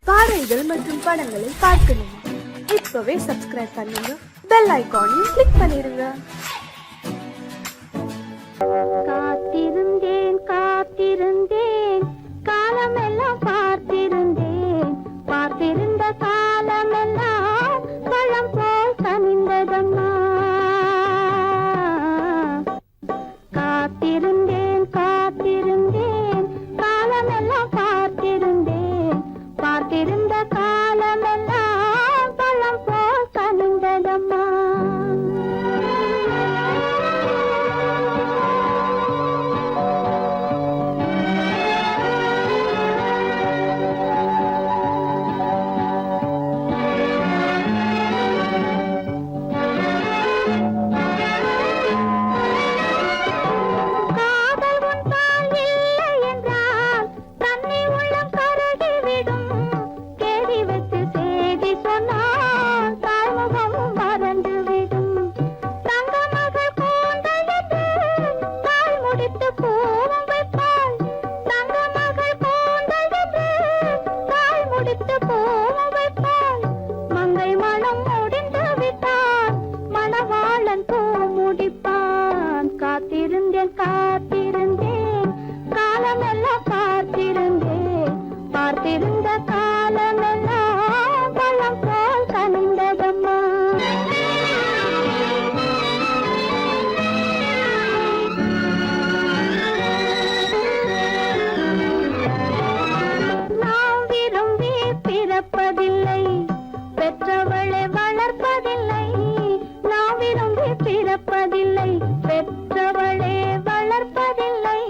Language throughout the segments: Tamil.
பாடல்கள் மற்றும் படங்களை பார்க்கணுமா? இப்பவே சப்ஸ்கிரைப் பண்ணுங்க, பெல் ஐகானையும் கிளிக் பண்ணிருங்க. காத்திருந்தேன் காத்திருந்தேன் காலமெல்லாம் பார்த்திருந்தேன், பார்த்திருந்த காலமெல்லாம் பழம் போல் கனிந்ததம்மா. காத்திருந்தேன் காத்திருந்தேன் காலமெல்லாம் பார்த்திருந்தேன், பார்த்திருந்த காலமெல்லாம் பழம் போல் கனிந்ததம்மா. காத்திருந்தேன் காலமெல்லாம் பார்த்திருந்தேன், பார்த்திருந்த காலமெல்லாம் பழம் போல் கனிந்ததம்மா. நாம் விரும்பி பிறப்பதில்லை, பெற்றவளை வளர்ப்பதில்லை. நாம் விரும்பி பிறப்பதில்லை, பெற்றவளே வளர்ப்பதில்லை.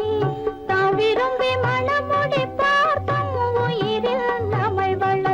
தாம் விரும்பி மனமுடி பார்த்தும் உயிரில் நம்மை வளர்ப்பதில்லை.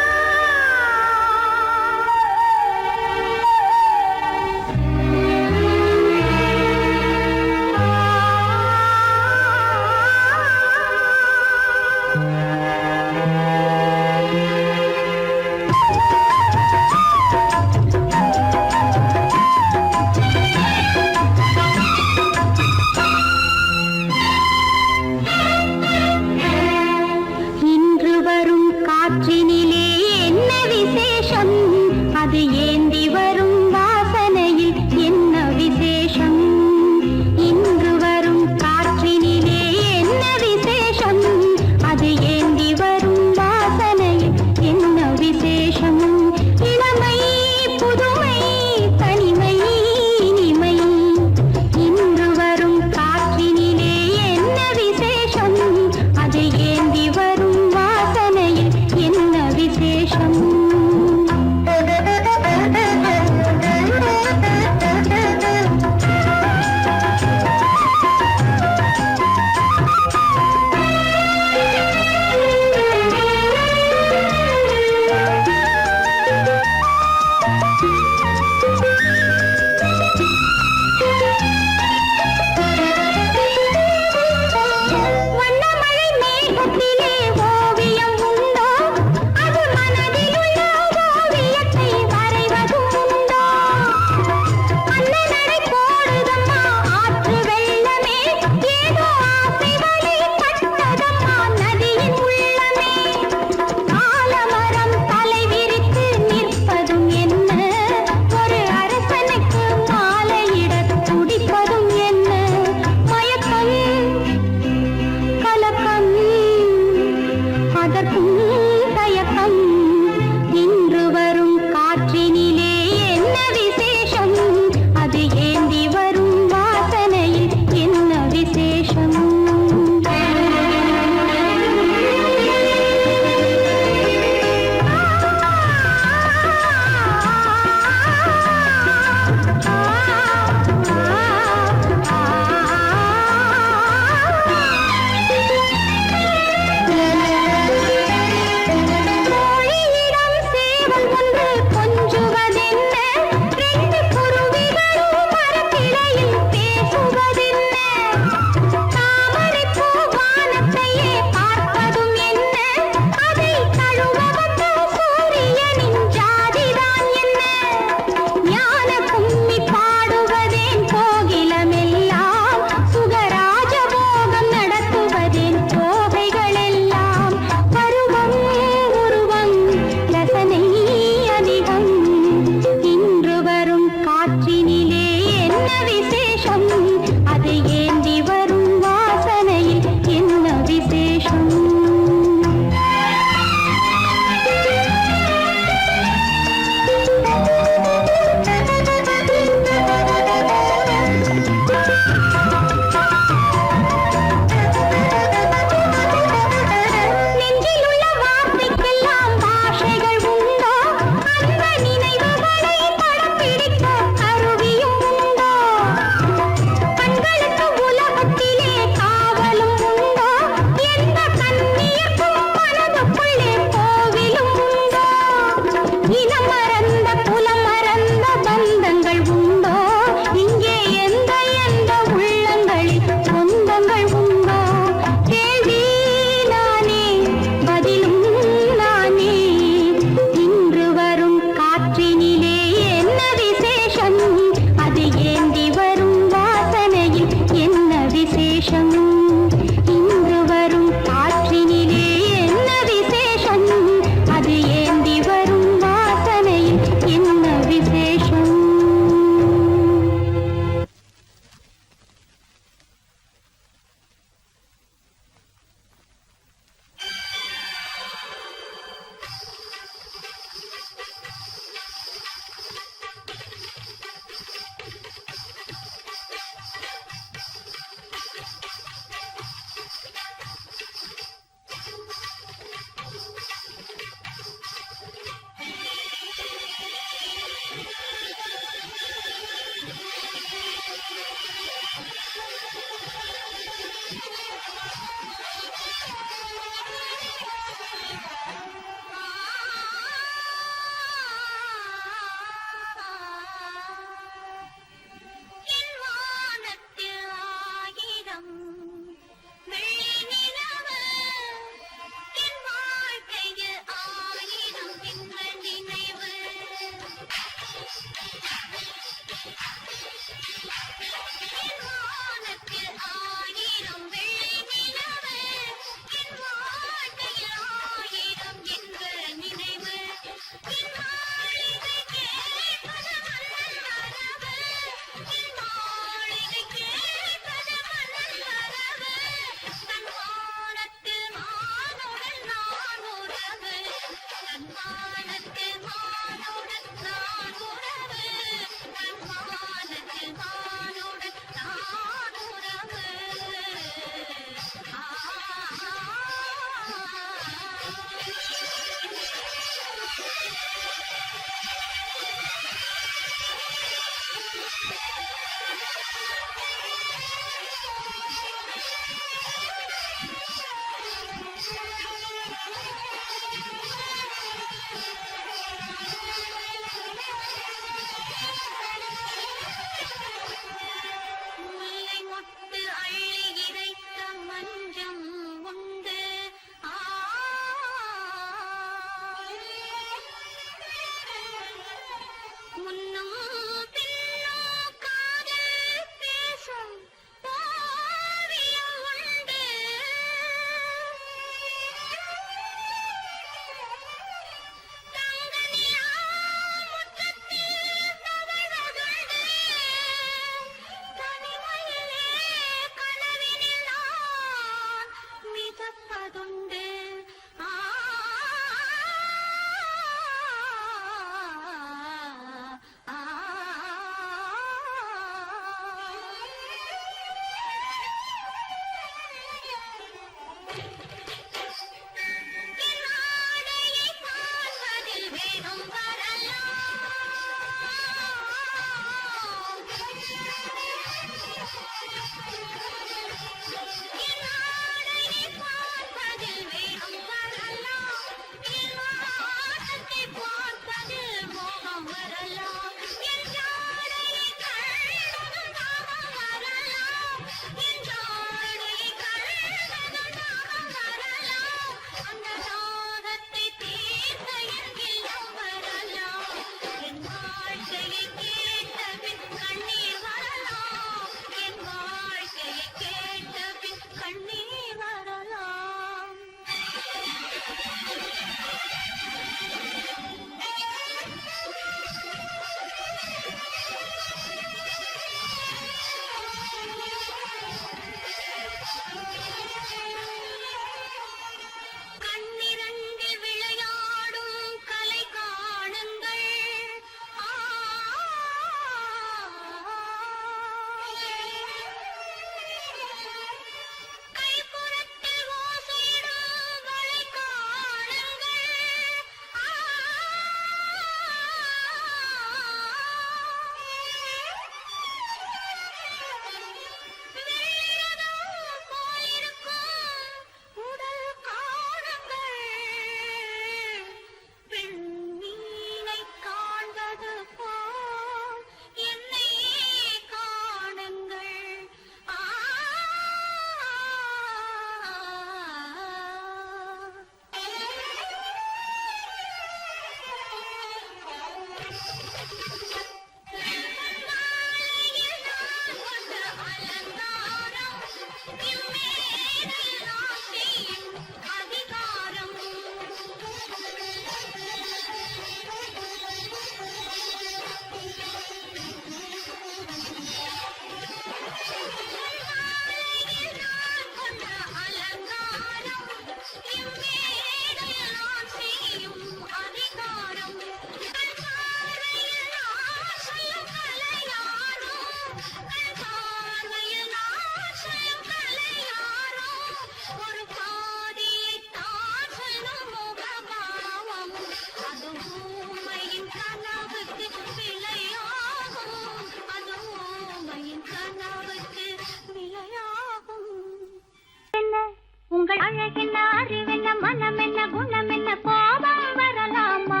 உங்கள் அழகென்ன அறிவென்ன மனம் என்ன குணம் என்ன கோபம் வரலாமா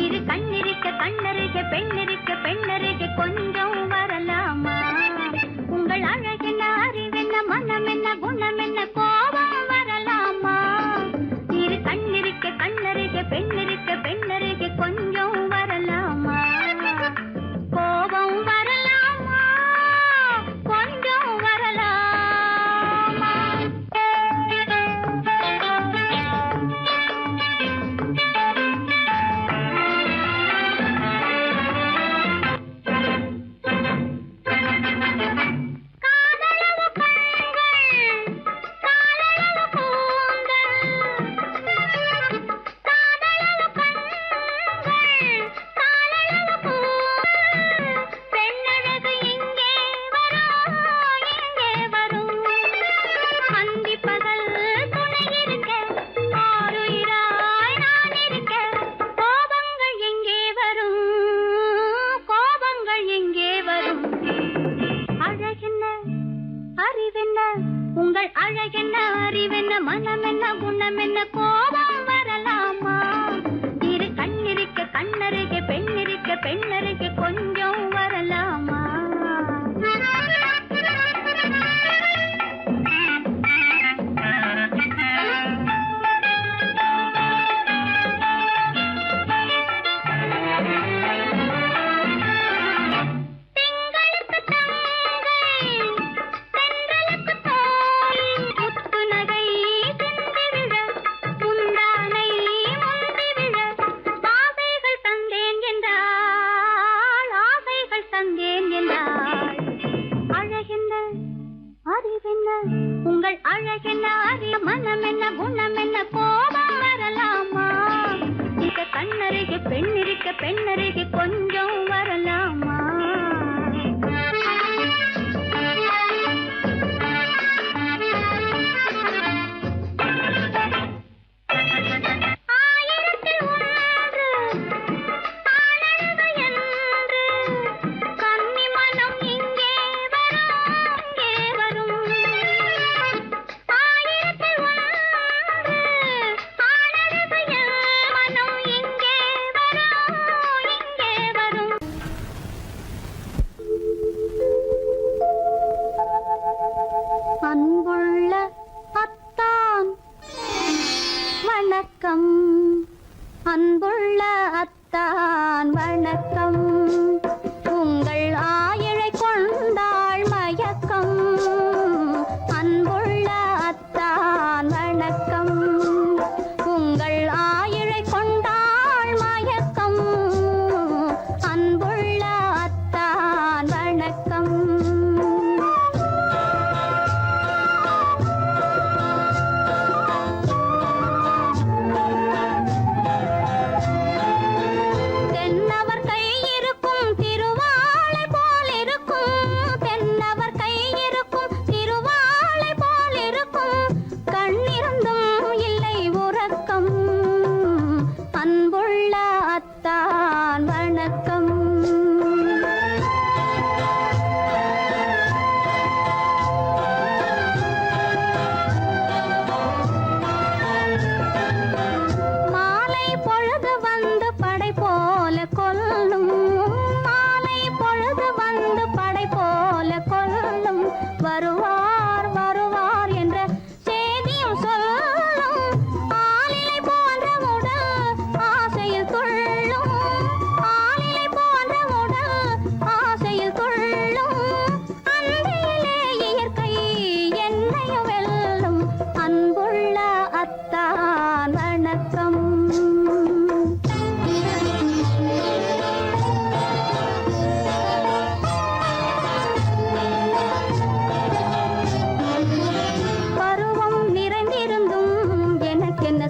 இரு கண்ணிருக்க கண்ணருக பெண்ணிருக்க பெண்ணருக கொஞ்சம் வரலாமா உங்கள் அழகென்ன அறிவென்ன மனம் என்ன குணம் என்ன கோபம் வரலாமா இரு கண்ணிருக்க கண்ணருக பெண்ணிருக்க பெண்ணருக கொஞ்சம் வரலாமா கோபம் வரலாமா கொஞ்சம் வரலாமா உங்கள் அழகென்ன அறிவென்ன மனம் என்ன குணம் என்ன கோபம் வரலாமா இரு கண்ணிருக்க கண்ணருக பெண்ணிருக்க பெண்ணருக கொஞ்சம் வரலாமா உங்கள் அழகென்ன அறிய மனம் என்ன குணம் என்ன கோபம் வரலாமா இந்த கண்ணருக பெண்ணிருக்க பெண்ணருக கொஞ்சம் வரலாமா அன்புள்ள அத்தான் வணக்கம் அன்புள்ள அத்தான் வணக்கம் உங்கள் ஆயிழை கொண்டாள் மயக்கம் அன்புள்ள அத்தான் வணக்கம் உங்கள் ஆயிழை கொண்டாள் மயக்கம் அன்புள்ள அத்தான் வணக்கம் வருவார் வருவார் என்ற செய்தியும் சொல்லும் ஆளிலை போன்ற உடல் ஆசையில் துள்ளும் ஆளிலை போன்ற உடல் ஆசையில் துள்ளும் அன்பிலே இயற்கை என்னையும் வெல்லும் அன்புள்ள அத்தான் வணக்கம்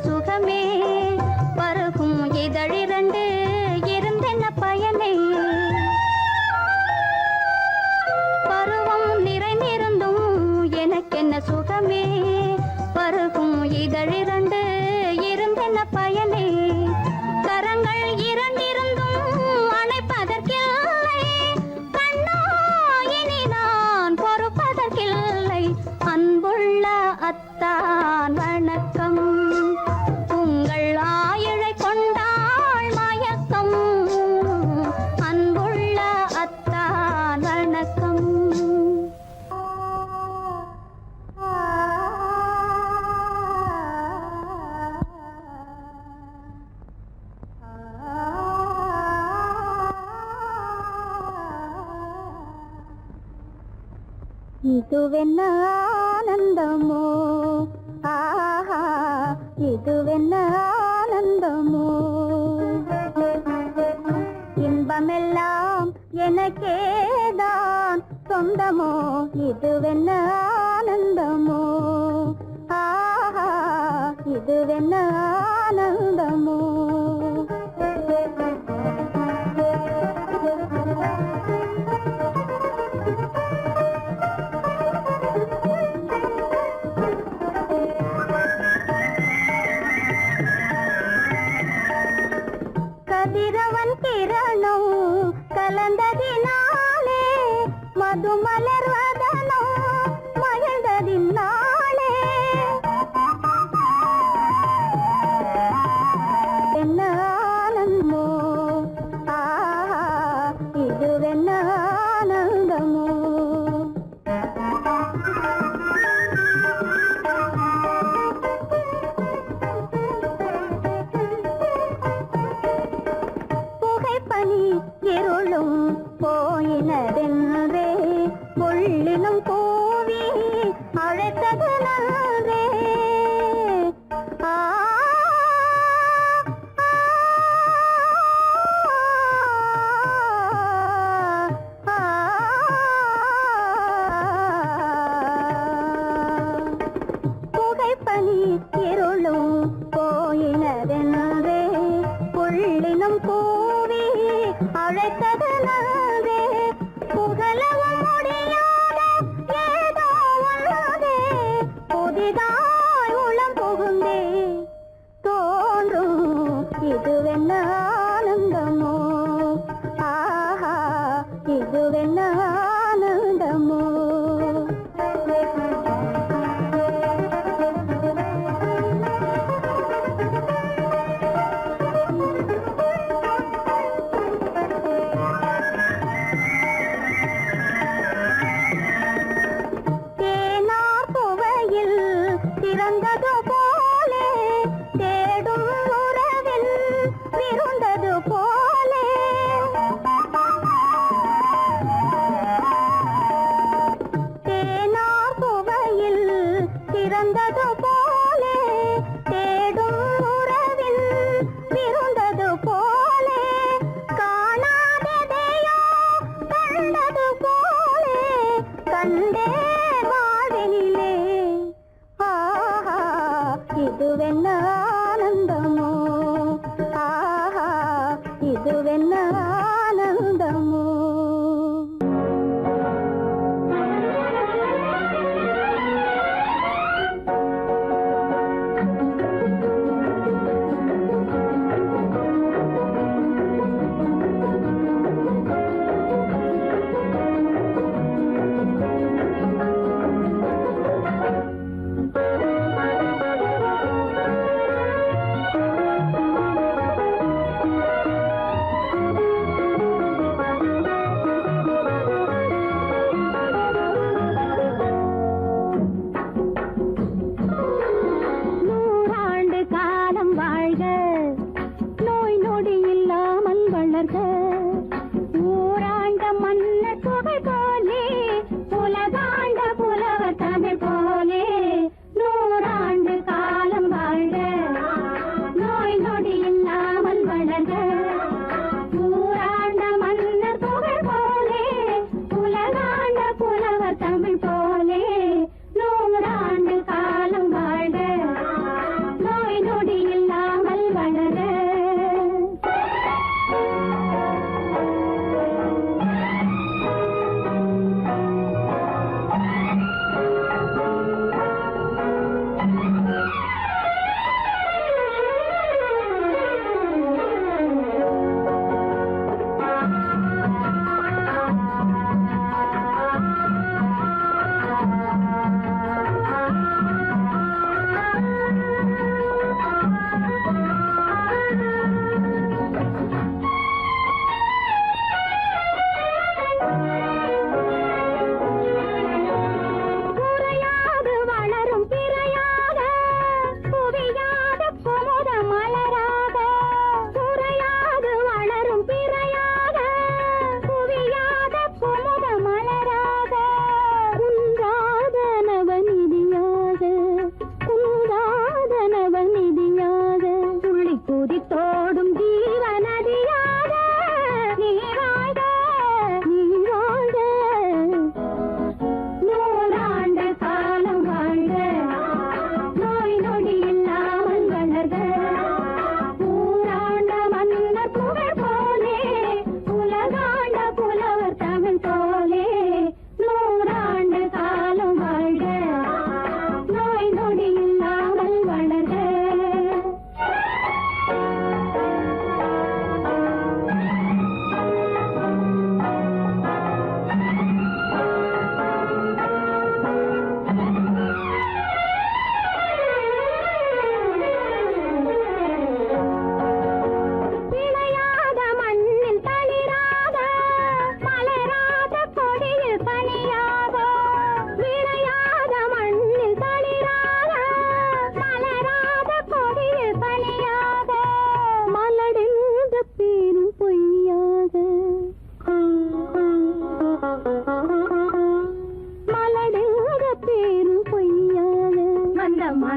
சுகமே பருகும் இதழிரண்டு இருந்தென்ன பயனே பருவம் நிறைந்திருந்தும் எனக்கென்ன சுகமே பருகும் இதழிரண்டு இருந்தென்ன பயனே கரங்கள் இரண்டிருந்தும் அணைப்பதற்கில்லை கண்ணா இனி நான் பொறுப்பதற்கில்லை அன்பு அன்புள்ள அத்தான் வணக்கம். உங்கள் ஆயுளை கொண்டாள் மயக்கம். அன்புள்ள அத்தான் வணக்கம். இதுவென்ன ஆனந்தமோ, ஆஹா இதுவென்ன ஆனந்தமோ, இன்பமெல்லாம் எனக்கேதான் சொந்தமோ, இதுவென்ன ஆனந்தமோ, ஆஹா இதுவென்ன ஆனந்தமோ. கதிரவன் கிரணம் கலந்ததினாலே மது மலர்வதனோ மகிழ்ந்ததினாலே என்ன ஆனந்தமோ, ஆஹா இதுவென்ன ஆனந்தமோ. பனி இருளும் போயினதென்றே முள்ளினும் பூவி அழைத்தது நன்றே. புகைப்பனி இருளும் போயினதென்றே புள்ளினும் பூவி அழைத்தது நன்றே. புகழவும் முடியாத ஏதோ உள்ளதே புதிதாய் உளம் புகுந்தே தோன்றும் இதுவென்ன ஆனந்தமோ, ஆஹா இதுவென்ன ஆனந்தமோ. திறந்தது போலே தேடும் உறவில் விருந்தது போலே தேனார் புவையில் திறந்தது போலே தேடும் உறவில் விருந்தது போலே காணாததையோ கண்டது போலே கண்டே வாழ்வினிலே. ஆஹா இதுவென்ன ஆனந்தமோ, ஆஹா இதுவென்ன ஆனந்தமோ.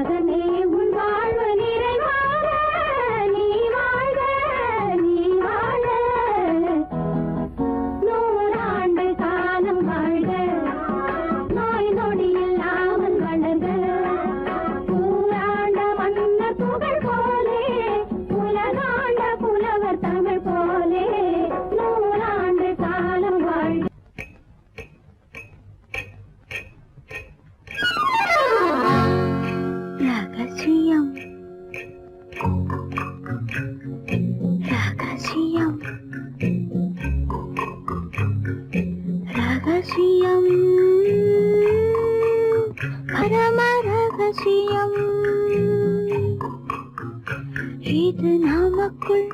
மகனே உன் வாழ்வு நிறைவாக நீ வாழ நீ வாழ நூறாண்டு காலம் வாழ்க நோய் நொடி இல்லாமல் வளர்க ஊராண்ட மன்னர் புகழ் போலே உலகாண்ட புலவர் தமிழ் போலே நூறாண்டு காலம் வாழ்க. ரகசியம் ரகசியம் ரகசியம் பரம ரகசியம் இது நமக்குள்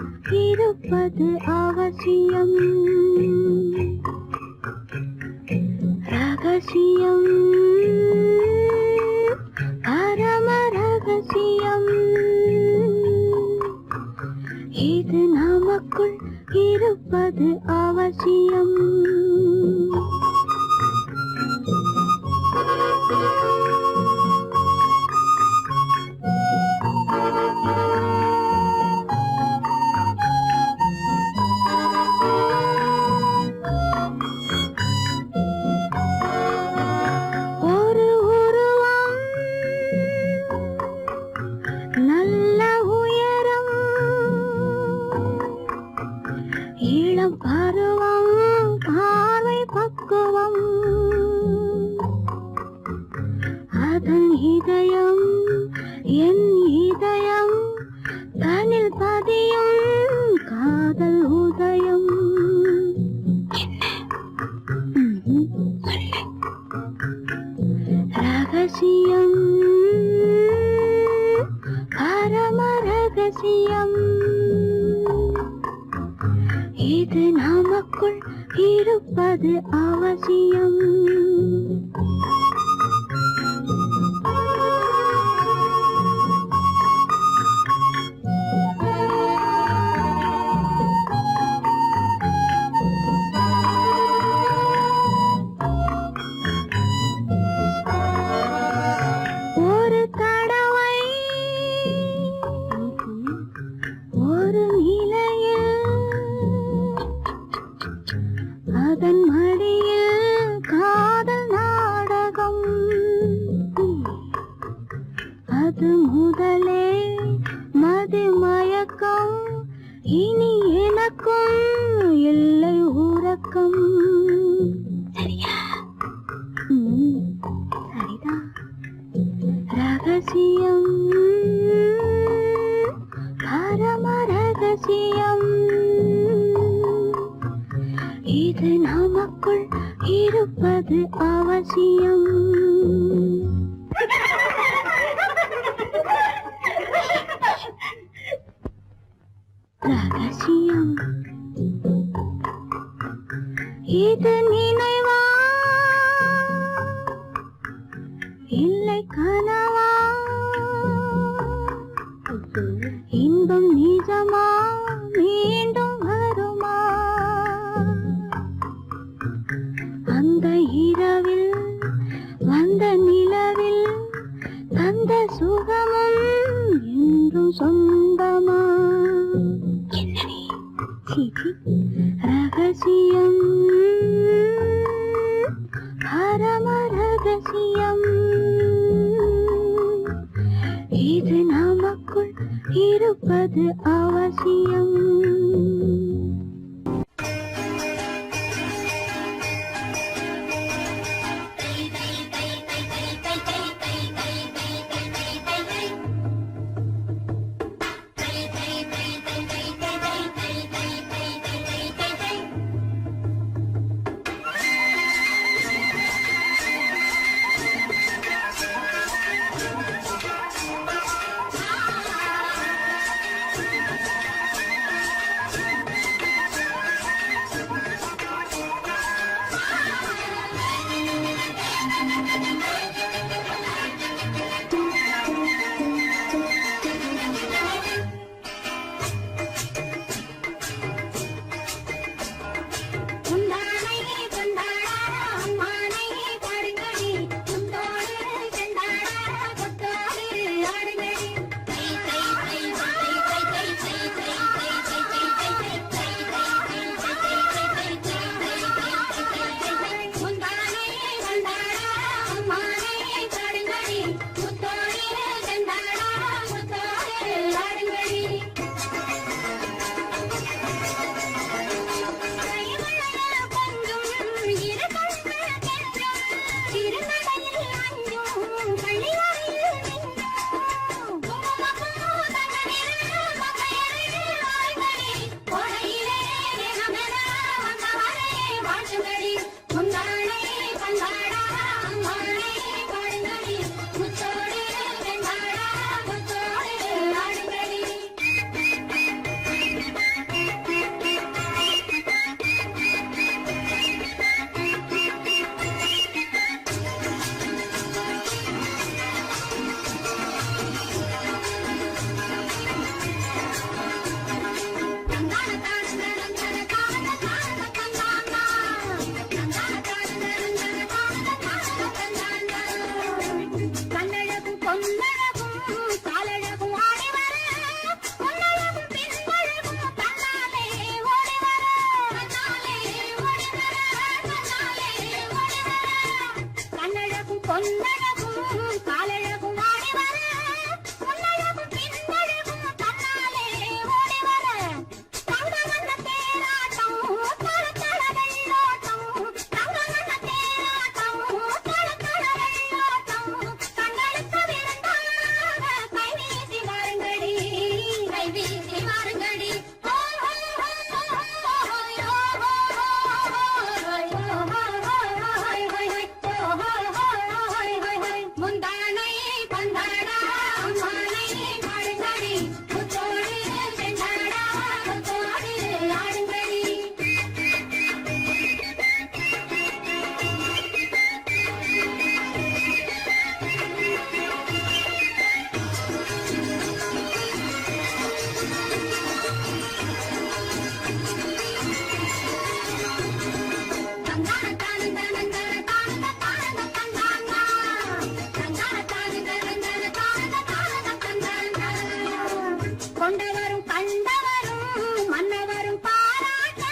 இருப்பது அவசியம் ரகசியம் பரம ரகசியம் இது நமக்குள் இருப்பது அவசியம் ஒரு உருவம் நல்ல உயரம் இளம் பருவம் பார்வை பக்குவம் அதன் இதயம் என் இதயம் தனில் பதியும் காதல் உதயம் ரகசியம் பரம ரகசியம் இது நமக்குள் இருப்பது அவசியம் ஒரு தடவை ஒரு நிலையில் அதன் மடியில் காதல் நாடகம் அது முதலே மதிமயக்கம் இனி எனக்கும் இல்லை உறக்கம் சரியா சரிதான் ரகசியம் பரம ரகசியம் இது நமக்குள் இருப்பது அவசியம் ரகசியம் இது நினைவா இல்லை கனவா இன்பம் நிஜமா மீண்டும் வருமா அந்த இரவில் வந்த நிலவில் தந்த சுகமும் என்றும் சொந்தமா ரகசியம் பரம ரகசியம் இது நமக்குள் இருப்பது அவசியம் கொண்டவரும் கண்டவரும் மன்னவரும் பாராட்ட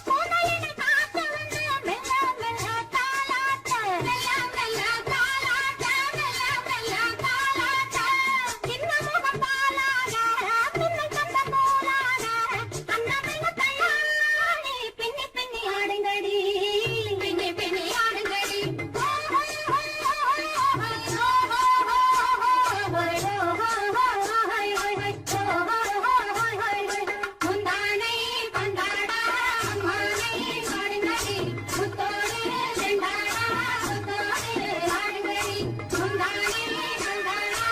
புதையினை காத்து வந்து மெல்ல மெல்ல தாலாட்ட மெல்ல மெல்ல தாலாட்ட மெல்ல மெல்ல தாலாட்ட சின்ன முகம் பாலாக பின்னை கண்ட போலாக அன்னமெல்ல தள்ளாடி பின்னி பின்னி ஆடுங்கடி பின்னி பின்னி ஆடுங்கடி முந்தானை பந்தாடா மானை ஆடுங்கடி முத்தோடு செண்டாடா முத்தோடு ஆடுங்கடி முந்தானை பந்தாடா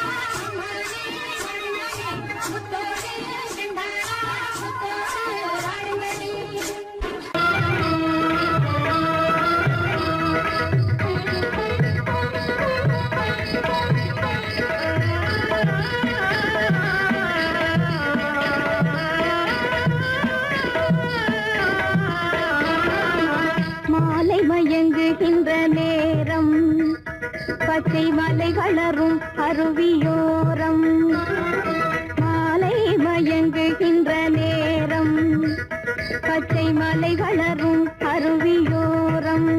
மானை ஆடுங்கடி முத்தோடு செண்டாடா முத்தோடு ஆடுங்கடி மாலை மயங்குகின்ற நேரம் பச்சை மலை வளரும் அருவியோரம் மாலை மயங்குகின்ற நேரம் பச்சை மலை வளரும் அருவியோரம்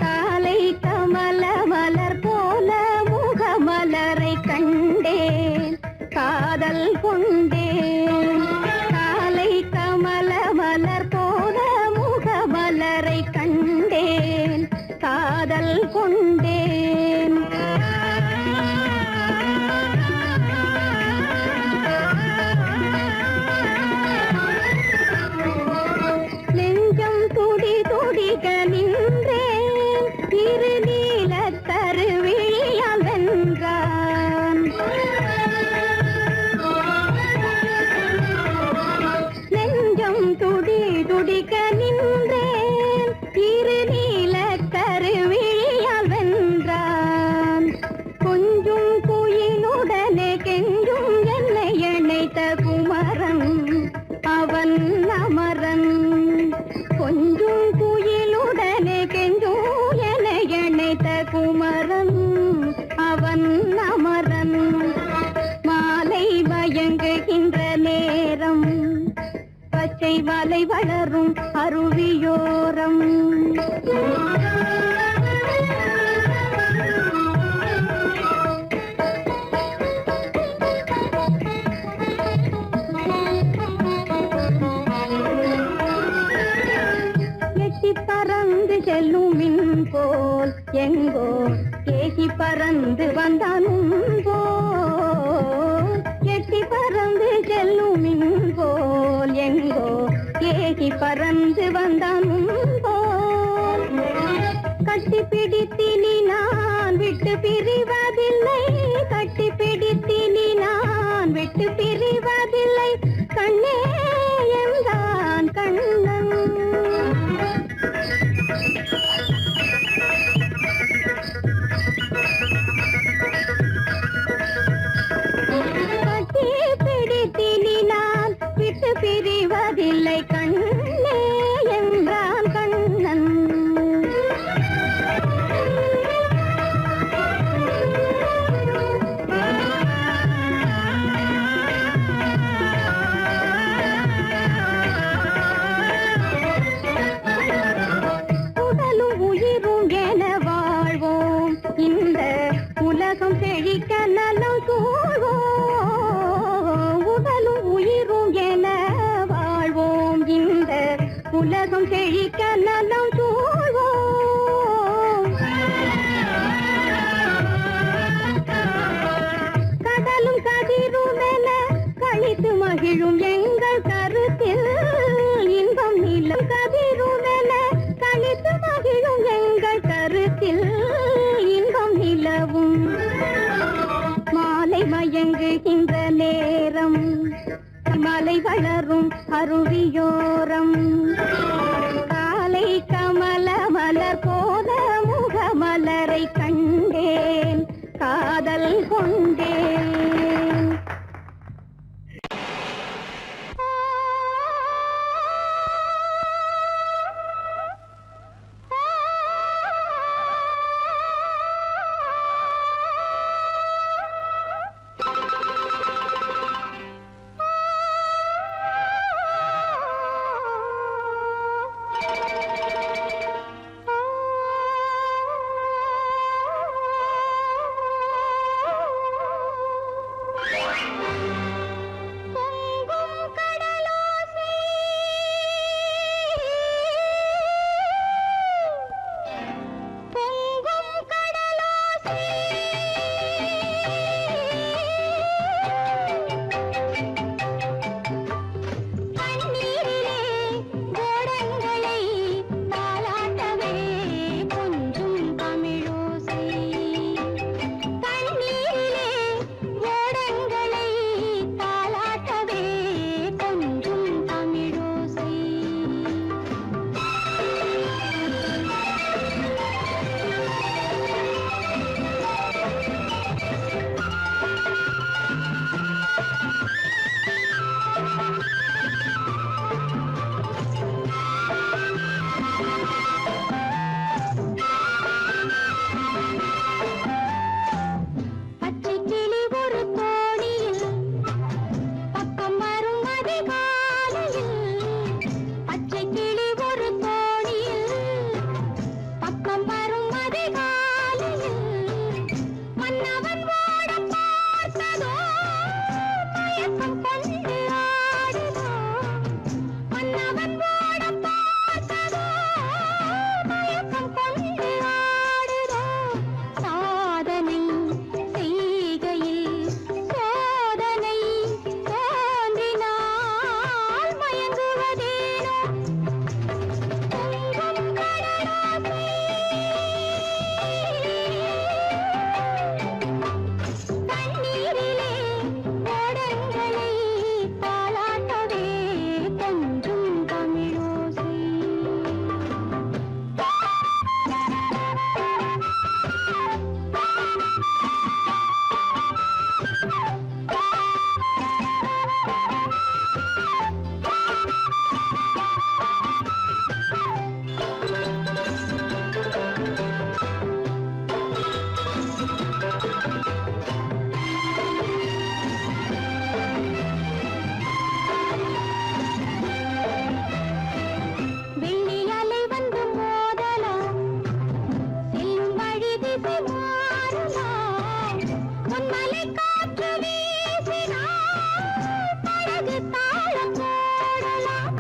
காலை கமல மலர் போல முகமலரை கண்டேன் காதல் கொண்டேன் காலை கமல மலர் போல முகமலரை கண்டேன் காதல் கொண்டேன் நெஞ்சம் துடி துடிக்க நின்றேன் இரு நீல தருவிழியால் வென்றான் நெஞ்சம் துடி துடிக்க நின்றேன் இரு நீல கருவிழியால் வென்றான் கொஞ்சும் குயிலுடனே கெஞ்சும் என்னை இணைத்த குமரன் அவன் அமரன் கொஞ்சும் குயிலுடனே கெஞ்சும் என்னை இணைத்த குமரன் அவன் அமரன் மாலை மயங்குகின்ற நேரம் பச்சை மலை வளரும் அருவியோரம் எட்டி பறந்து செல்லும் மின் போல் எங்கோ கேசி பறந்து வந்தானும் போல் எட்டி பறந்து செல்லும் மின் போல் எங்கோ கேசி பறந்து வந்தானும் போல் கட்டி பிடித்தினி நான் விட்டு பிரிவதில்லை கட்டி பிடித்தினி நான் விட்டு பிரிவதில்லை கண்ணே என்றான் கண்ணன் கட்டி பிடித்தினி நான் விட்டு பிரிவதில்லை கண்ணே என்றான் கண்ணன் உடலும் உயிரும் என வாழ்வோம் இந்த உலகம் செழிக்க நலம் சூழ்வோம் உடலும் உயிரும் என வாழ்வோம் இந்த உலகம் செழிக்க நலம் சூழ்வோம் கடலும் கதிரும் என கழித்து மகிழும் எங்கள் கருத்தில் இன்பம் நிலம் கதிரும் என கழித்து மகிழும் எங்கள் கருத்தில் இன்பம் நிலவும் மாலை மயங்குகின்ற நேரம் மலை வளரும் அருவியோரம் காலை கமல மலர் போல முகமலரை கண்டேன் காதல் கொண்டேன் காற்று வீசினால் படகு தாளம் போடலாம்.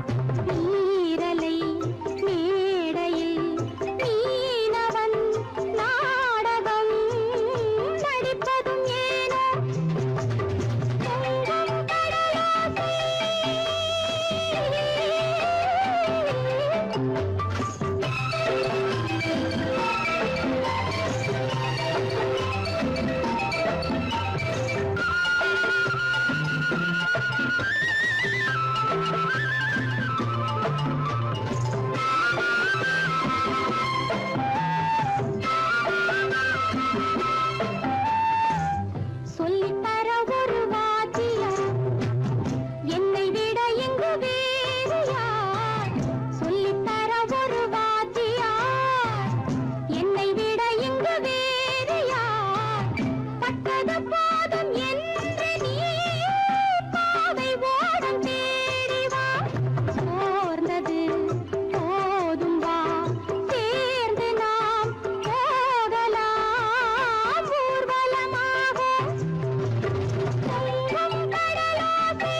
நீரலை மேடையில் மீனவன் நாடகம் நடிப்பதும் ஏனோ பொங்கும் கடலோசை. சொல்லித்தர ஒரு வாத்தியார் என்னை விட இங்கு வேறு யார்? சொல்லித்தர ஒரு வாத்தியார் என்னை விட இங்கு வேறு யார்? பட்டது போதும் என்று நீ பாவை ஓடம் தேடி வா. சோர்ந்தது போதும் வா, சேர்ந்து நாம் போகலாம் ஊர்வலமாக. பொங்கும் கடலோசை.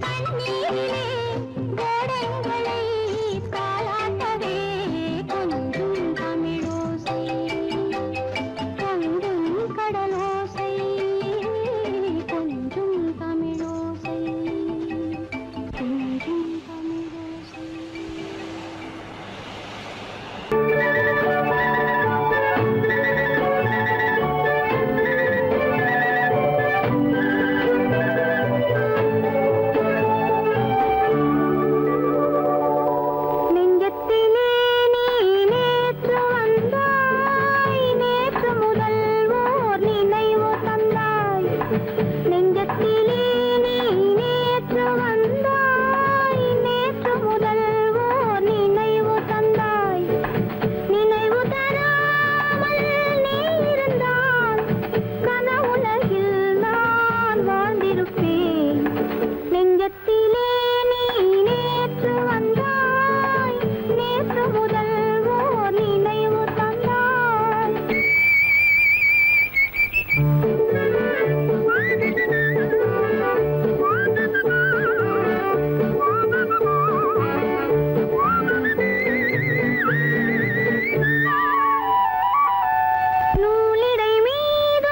தண்ணீரிலே கோடங்களை தாலாட்டவே கொஞ்சும் தமிழோசை. பொங்கும் கடலோசை, கொஞ்சும் தமிழோசை, கொஞ்சும் தமிழோசை. நெஞ்சத்திலே நீ நேற்று வந்தாய், நேற்று முதல் ஓர் நினைவு தந்தாய். நெஞ்சத்திலே நீ நேற்று வந்தாய், நேற்று முதல் ஓர் நினைவு தந்தாய். நினைவு தராமல் நீ இருந்தால் கனவுலகில் நான் வாழ்ந்திருப்பேன். நெஞ்சத்திலே நீ நேற்று வந்தாய், நேற்று முதல் ஓர் நினைவு தந்தாய். நூலிடை மீதொரு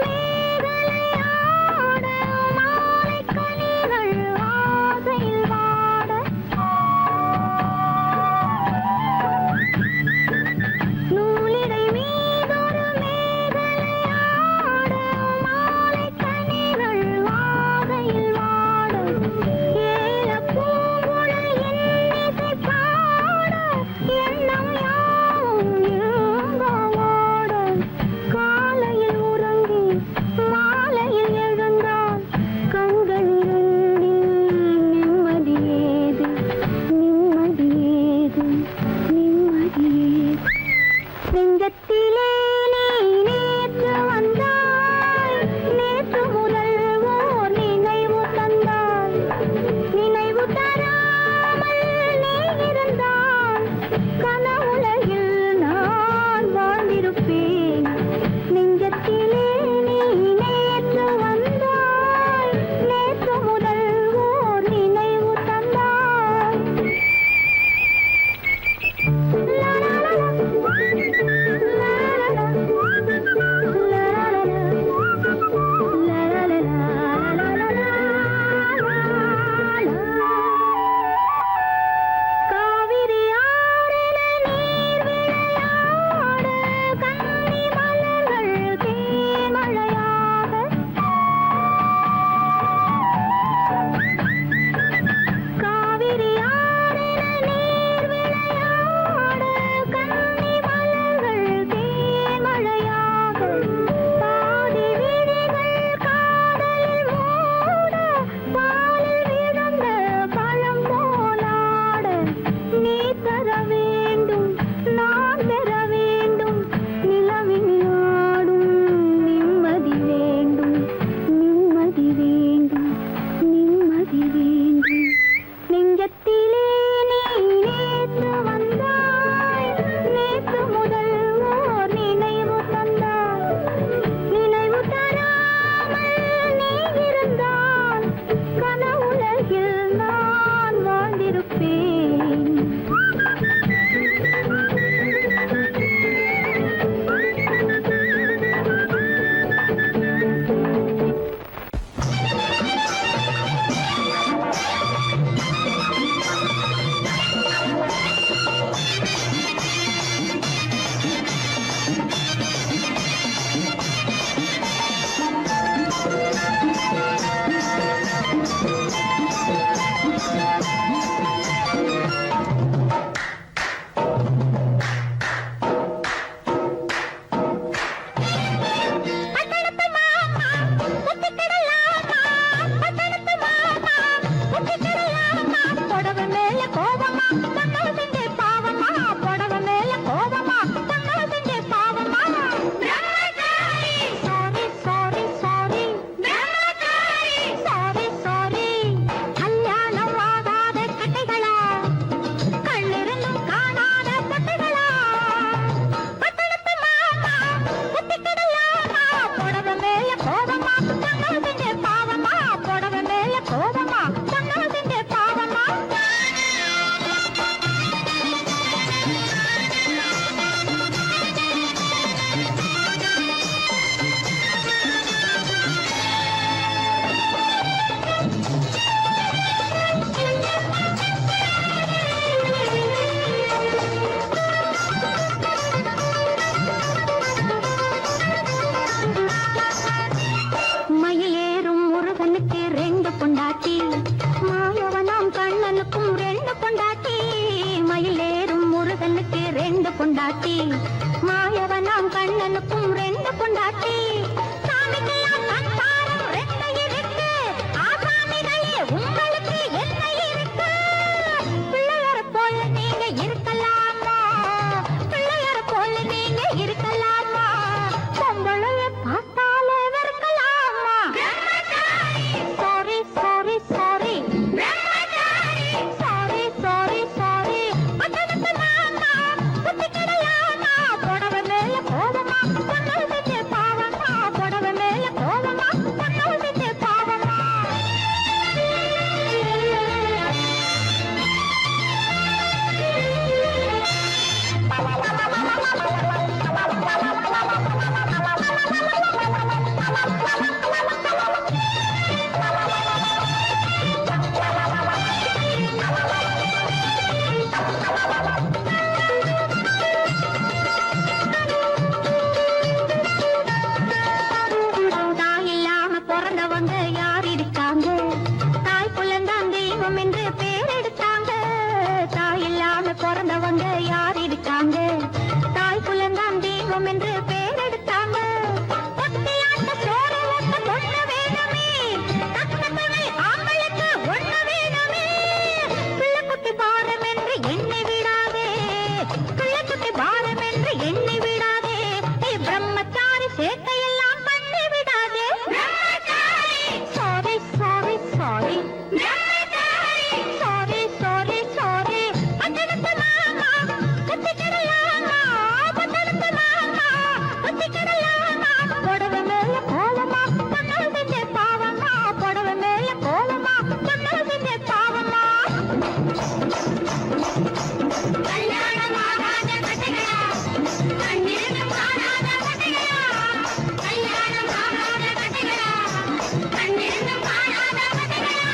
மேகலையாட, மாலைக் கனிகள் ஆசையில் வாட. நூலிடை மீதொரு மேகலையாட, மாலைக் கனிகள் ஆசையில் வாட. ஏலப் பூங்குழல் இன்னிசை பாட, எண்ணம் யாவும் எங்கோ ஓட. காலையில் உறங்கி மாலையில் எழுந்தால் கண்கள் இரண்டில் நிம்மதியேது, நிம்மதியேது, நிம்மதியேது. நெஞ்சத்திலே நீ நேற்று வந்தாய், நேற்று முதல் ஓர் நினைவு தந்தாய். நினைவு தராமல் நீ இருந்தால் கனவுலகில் நான் வாழ்ந்திருப்பேன். நெஞ்சத்திலே நீ நேற்று வந்தாய், நேற்று முதல் ஓர் நினைவு தந்தாய். லா லா லா லா. லா லா லா. மாயவனாம் கண்ணனுக்கும் ரெண்டு பொண்டாட்டி சாமிக்கெல்லாம் சம்சாரம் ரெண்டு இருக்கு ஆசாமிகளே உங்களுக்கு என்ன இருக்கு பிள்ளையார போல நீங்க இருக்கலாமா பிள்ளையார போல நீங்க இருக்கலாமா பொம்பளைய பார்த்தாலே வெறுக்கலாமா sorry sorry sorry sorry sorry sorry பட்டணத்து மாமா புத்தி கிடையாமா புடவை மேல கோவமா பொண்ணு செஞ்ச பாவமா புடவை மேல கோவமா பொண்ணு செஞ்ச பாவமா தாய் இல்லாம பிறந்தவங்க யார் இருக்காங்க தாய் புள்ளந்தான் தெய்வம் என்று பேர் எடுத்தாங்க தாய் இல்லாம பிறந்தவங்க யார் இருக்காங்க தாய் புள்ளந்தான் தெய்வம் என்று பேர் எடுத்தாங்க ஒத்தையாட்ட சோறு ஊட்ட பொண்ணு வேணுமே தக்கத்தவை ஆம்பளுக்கு ஒண்ணு வேணுமே பிள்ளை குட்டி பாரம் என்று எண்ணி விடாதே பிள்ளை குட்டி பாரம் என்று எண்ணி விடாதே பிரம்மச்சாரி சேட்டையெல்லாம் பண்ணி விடாதே sorry sorry sorry sorry sorry sorry பட்டணத்து மாமா புத்தி கிடையாமா பட்டணத்து மாமா புத்தி கிடையாமா புடவை மேல கோலமா பொண்ணு செஞ்ச பாவமா புடவை மேல கோலமா பொண்ணு செஞ்ச பாவமா கல்யாணமாகாத கட்டைகளா கண்ணிருந்தும் காணாத கட்டைகளா கல்யாணமாகாத கட்டைகளா கண்ணிருந்தும் காணாத கட்டைகளா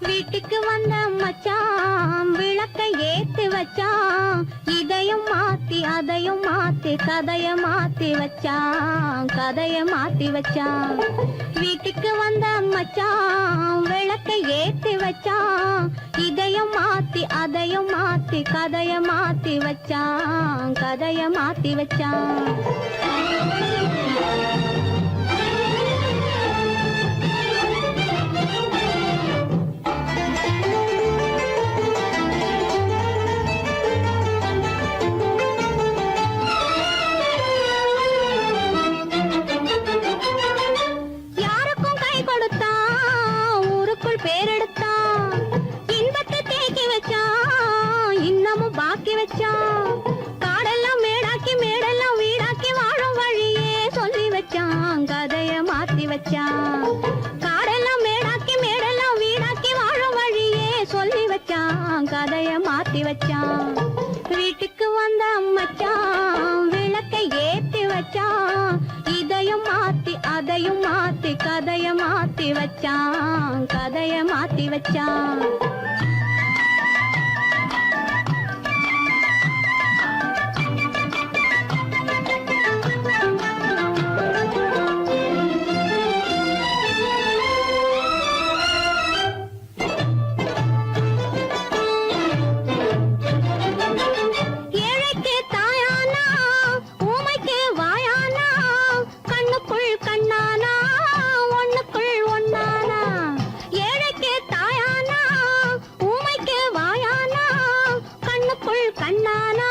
வீட்டுக்கு வந்த மச்சான் விளக்க ஏத்தி வச்சான் இதையும் மாத்தி அதையும் மாத்தி கதைய மாத்தி வச்சான் கதைய மாத்தி வச்சான் வீட்டுக்கு வந்த மச்சான் விளக்க ஏத்தி வச்சான் இதையும் மாத்தி அதையும் மாத்தி கதைய மாத்தி வச்சான் கதைய மாத்தி வச்சான் யாருக்கும் கை கொடுத்தான் ஊருக்குள் பேரெடுத்தான் இன்பத்தை தேக்கி வச்சான் இன்னமும் பாக்கி வச்சான் காடெல்லாம் மேடாக்கி மேடெல்லாம் வீடாக்கி வாழும் வழியே சொல்லி வச்சான் கதைய மாத்தி வச்சான் காடெல்லாம் மேடாக்கி மேடெல்லாம் வீடாக்கி வாழும் வழியே சொல்லி வச்சான் கதைய மாத்தி வச்சான் வீட்டுக்கு வந்த மச்சான் விளக்கை ஏத்தி வச்சான் இதையும் மாத்தி அதையும் மாத்தி கதைய மாத்தி வச்சான் கதைய மாத்தி வச்சான் ஏழைக்கு தாயானா ஊமைக்கு வாயானா கண்ணுக்குள் கண்ணானா ஒண்ணுக்குள் ஒண்ணானா ஏழைக்கு தாயானா ஊமைக்கு வாயானா கண்ணுக்குள் கண்ணானா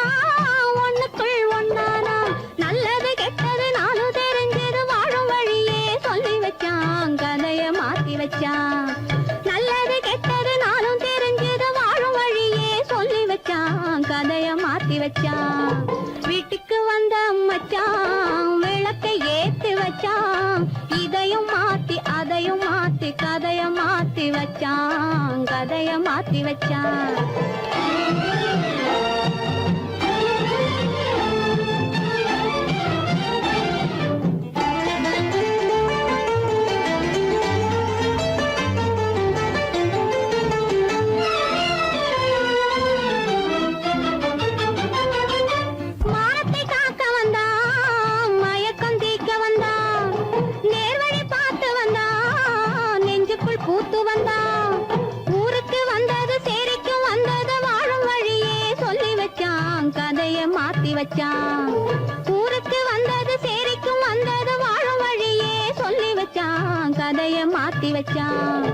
ஒண்ணுக்குள் ஒண்ணானா நல்லது கெட்டது நானும் தெரிஞ்சது வாழும் வழியே சொல்லி வச்சான் கதைய மாத்தி வச்சான் நல்லது கெட்டது நானும் தெரிஞ்சது வாழும் வழியே சொல்லி வச்சான் கதைய மாத்தி வச்சான் வீட்டுக்கு வந்த மச்சான் விளக்கை ஏத்தி வச்சான் இதையும் மாத்தி அதையும் மாத்தி கதைய மாத்தி வச்சான் கதைய மாத்தி வச்சான் வச்சான். ஊருக்கு வந்தது சேரிக்கும் வந்தது வாழும் வழியே சொல்லி வச்சான். கதைய மாத்தி வச்சான்.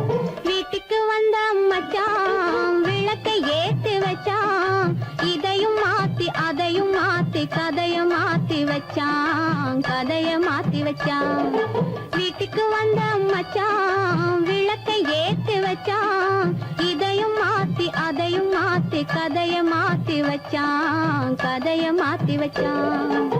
வீட்டுக்கு வந்த மச்சான் விளக்கை ஏத்தி வச்சான். இதையும் மாத்தி அதையும் மாத்தி கதைய மாத்தி வச்சான். கதைய மாத்தி வச்சான். வீட்டுக்கு வந்த மச்சான் விளக்கை ஏத்தி வச்சான். இதையும் மாத்தி அதையும் மாத்தி கதைய மாத்தி வச்சான். கதைய மாத்தி வச்சான்.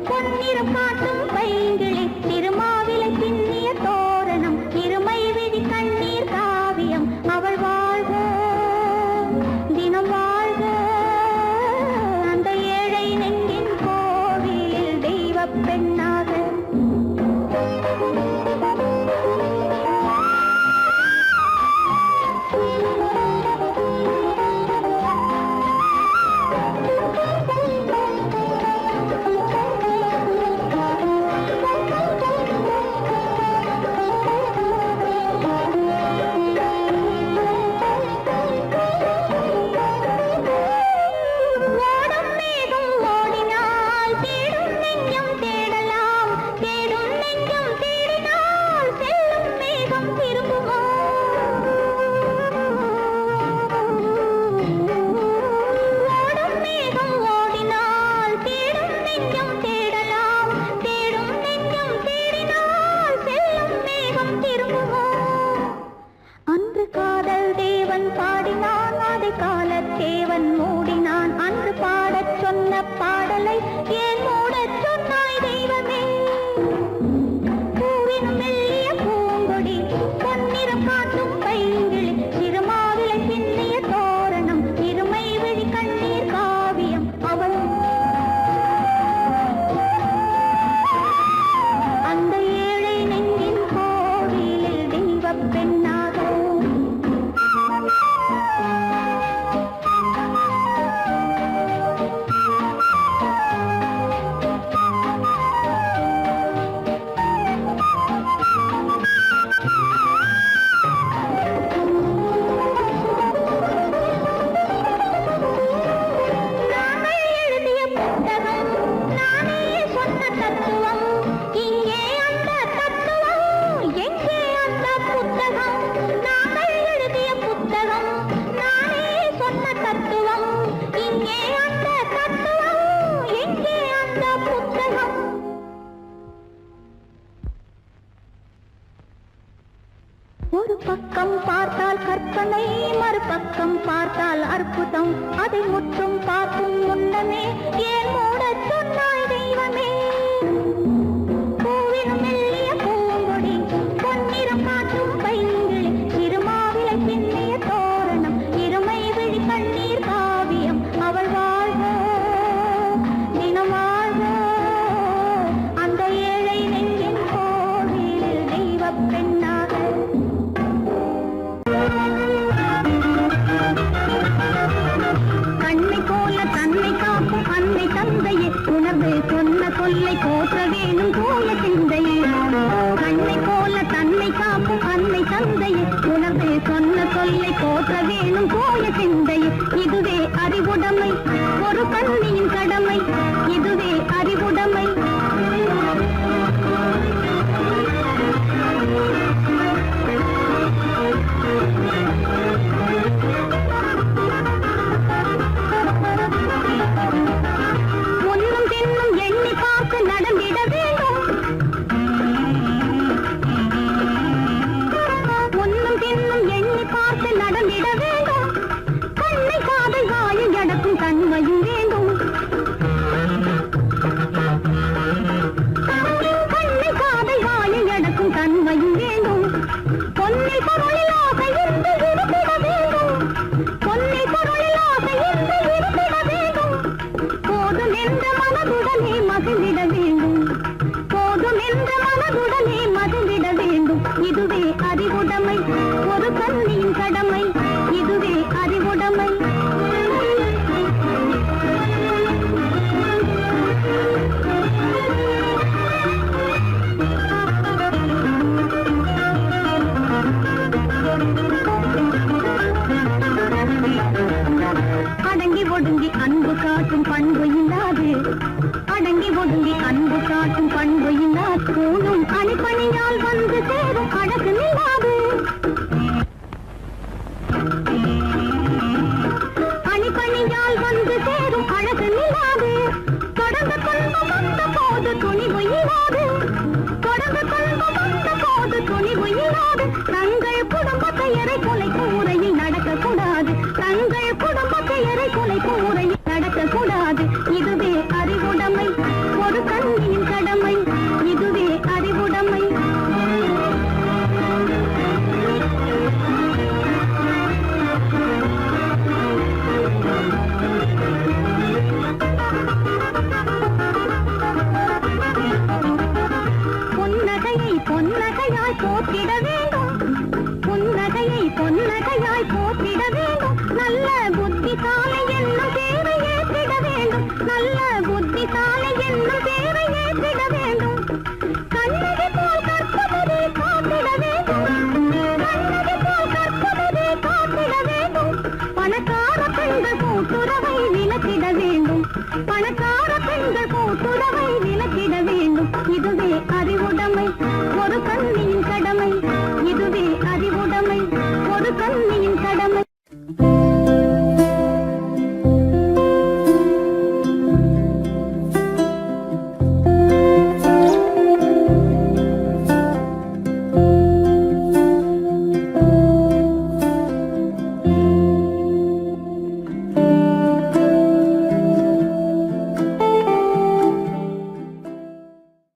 பொன்னிறம் காட்டும் பைங்கிளி திருமாவிலை காலத்தேவன் மூடினான் அன்று பாடச் சொன்ன பாடலை ஏன் மூடச் சொன்னாய் தெய்வமே பூவினும் மெல்லிய பூங்கொடி பொன்னிறம் காட்டும் பைங்கிளி சிறுமாவிலை பின்னிய தோரணம் இருமை விழி கண்ணீர் காவியம் அவள் அந்த ஏழை நெஞ்சின் கோவிலில் தெய்வப் பெண்ணாக ஒரு பக்கம் பார்த்தால் கற்பனை மறுபக்கம் பார்த்தால் அற்புதம் அதை முற்றும் பார்க்கும் முன்னமே ஏன் மூடச் சொன்னாய் தெய்வமே பூவினும் மெல்லிய பூங்கொடி பொன்னிறம் காட்டும் பைங்கிளி சிறுமாவிலை பின்னிய தோரணம் இருமை விழி கண்ணீர் காவியம் அவள் வாழ்க தினம் வாழ்க அந்த ஏழை நெஞ்சின் கோவிலில் தெய்வப் பெண்ணாக கண்ணை போல தன்னை காக்கும் அன்னை தந்தையே உணர்வு சொன்ன சொல்லை போற்ற வேணும் போல சிந்தையே கண்ணை போல தன்னை காக்கும் அன்னை தந்தையே உணர்வு சொன்ன சொல்லை போற்ற வேணும் போல சிந்தையே இதுவே அறிவுடைமை ஒரு கண்ணியின் கடமை இதுவே அறிவுடைமை முன்னும் பின்னும் எண்ணி பார்த்து நடந்திட வேண்டும் முன்னும் பின்னும் எண்ணி பார்த்து நடந்திட வேண்டும் கண்ணை காதை வாயை அடக்கும் தன்மையும் வேண்டும் கண்ணை காதை வாயை அடக்கும் தன்மையும் வேண்டும் பொன்னை பொருளில் ஆசை இருந்து இருந்திட வேண்டும் பொன்னை பொருளில் ஆசை இருந்து இருந்திட வேண்டும் போதும் என்ற மனதுடனே மகிழ்ந்திட வேண்டும் போதும் என்ற மனதுடனே மகிழ்ந்திட வேண்டும் இதுவே அறிவுடைமை ஒரு கண்ணியின் கடமை இதுவே அறிவுடைமை அடங்கி ஒடுங்கி அன்பு காட்டும் பண்பு இல்லாது அடங்கி ஒடுங்கி அன்பு காட்டும் பண்பு இல்லாது கூணும் அணிப்பணியால் வந்து சேரும் அழகு நில்லாது அணிப்பணியால் வந்து சேரும் அழகு நில்லாது தொடர்ந்து துன்பம் வந்த போது துணிவு இல்லாது தொடர்ந்து துன்பம் வந்த போது துணிவு இல்லாது தங்கள் குடும்ப பெயரை குலைக்கும் முறையில் நடக்கக்கூடாது தங்கள் குடும்ப பெயரை குலைக்கும் முறையில் நடக்கக்கூடாது இதுவே அறிவுடைமை ஒரு கண்ணியின் கடமை இதுவே அறிவுடைமை புன்னகையை பொன்னகையாய் போற்றிட வேண்டும் புன்னகையை பொன்னகையாய் போற்றிட வேண்டும் நல்ல புத்திசாலை என்னும் பேரை ஏற்றிட வேண்டும் நல்ல புத்திசாலை என்னும் பேரை ஏற்றிட வேண்டும் கண்ணகி போல் கற்பவரே காத்திட வேண்டும் கண்ணகி போல் கற்பவரே காத்திட வேண்டும் பணக்கார பெண்கள் கூட்டுறவை விலக்கிட வேண்டும் பணக்கார பெண்கள் கூட்டுறவை விலக்கிட வேண்டும் இதுவே அறிவுடைமை ஒரு கண்ணியின் கடமை இதுவே